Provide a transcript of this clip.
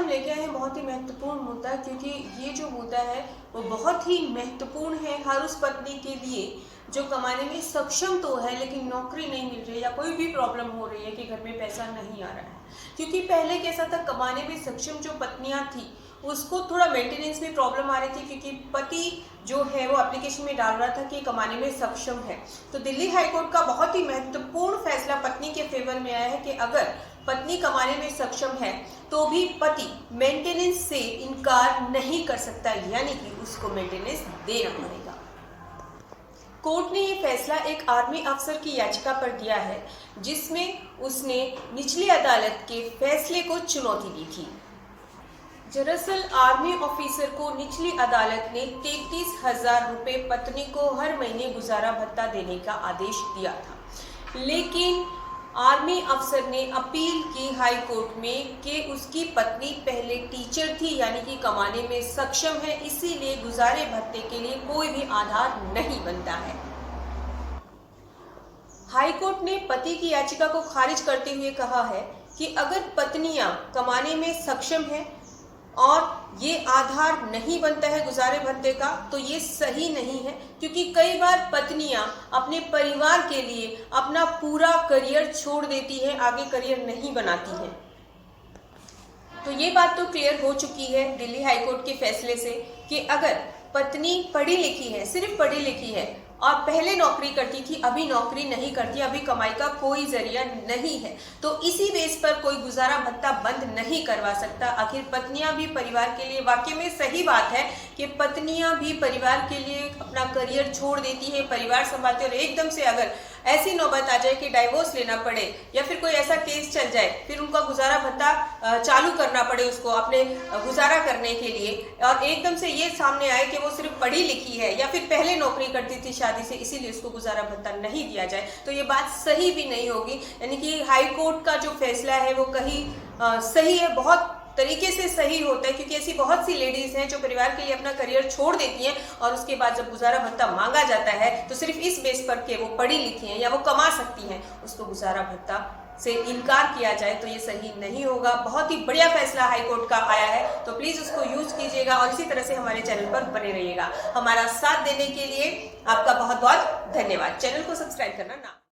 हम लेके आए हैं बहुत ही महत्वपूर्ण मुद्दा, क्योंकि ये जो मुद्दा है वो बहुत ही महत्वपूर्ण है हर उस पत्नी के लिए जो कमाने में सक्षम तो है लेकिन नौकरी नहीं मिल रही है या कोई भी प्रॉब्लम हो रही है कि घर में पैसा नहीं आ रहा है। क्योंकि पहले कैसा था, कमाने में सक्षम जो पत्नियां थी उसको थोड़ा मेंटेनेंस में प्रॉब्लम आ रही थी, क्योंकि पति जो है वो एप्लीकेशन में डाल रहा था कि कमाने में सक्षम है। तो दिल्ली हाईकोर्ट का बहुत ही महत्वपूर्ण फैसला पत्नी के फेवर में आया है कि अगर पत्नी कमाने में सक्षम है तो भी पति मेंटेनेंस से इनकार नहीं कर सकता, यानी कि उसको मेंटेनेंस देना पड़ेगा। कोर्ट ने ये फैसला एक आर्मी अफसर की याचिका पर दिया है, जिसमें उसने निचली अदालत के फैसले को चुनौती दी थी। दरअसल आर्मी ऑफिसर को निचली अदालत ने 33,000 रुपये पत्नी को हर महीने गुजारा भत्ता देने का आदेश दिया था, लेकिन आर्मी अफसर ने अपील की हाई कोर्ट में कि उसकी पत्नी पहले टीचर थी, यानी कि कमाने में सक्षम है, इसीलिए गुजारे भत्ते के लिए कोई भी आधार नहीं बनता है। हाई कोर्ट ने पति की याचिका को खारिज करते हुए कहा है कि अगर पत्नियां कमाने में सक्षम हैं और ये आधार नहीं बनता है गुजारे भत्ते का, तो ये सही नहीं है, क्योंकि कई बार पत्नियां अपने परिवार के लिए अपना पूरा करियर छोड़ देती है, आगे करियर नहीं बनाती हैं। तो ये बात तो क्लियर हो चुकी है दिल्ली हाईकोर्ट के फैसले से कि अगर पत्नी पढ़ी लिखी है, सिर्फ पढ़ी लिखी है और पहले नौकरी करती थी, अभी नौकरी नहीं करती, अभी कमाई का कोई जरिया नहीं है, तो इसी बेस पर कोई गुजारा भत्ता बंद नहीं करवा सकता। आखिर पत्नियां भी परिवार के लिए, वाकई में सही बात है कि पत्नियां भी परिवार के लिए अपना करियर छोड़ देती है, परिवार संभालती है, और एकदम से अगर ऐसी नौबत आ जाए कि डाइवोर्स लेना पड़े या फिर कोई ऐसा केस चल जाए, फिर उनका गुजारा भत्ता चालू करना पड़े उसको अपने गुजारा करने के लिए, और एकदम से ये सामने आए कि वो सिर्फ पढ़ी लिखी है या फिर पहले नौकरी करती थी शादी से, इसीलिए उसको गुजारा भत्ता नहीं दिया जाए, तो ये बात सही भी नहीं होगी। यानी कि हाई कोर्ट का जो फैसला है वो कहीं सही है, बहुत तरीके से सही होता है, क्योंकि ऐसी बहुत सी लेडीज हैं जो परिवार के लिए अपना करियर छोड़ देती हैं और उसके बाद जब गुजारा भत्ता मांगा जाता है तो सिर्फ इस बेस पर कि वो पढ़ी लिखी हैं या वो कमा सकती हैं, उसको गुजारा भत्ता से इनकार किया जाए, तो ये सही नहीं होगा। बहुत ही बढ़िया फैसला हाईकोर्ट का आया है, तो प्लीज उसको यूज कीजिएगा और इसी तरह से हमारे चैनल पर बने रहिएगा। हमारा साथ देने के लिए आपका बहुत बहुत धन्यवाद। चैनल को सब्सक्राइब करना ना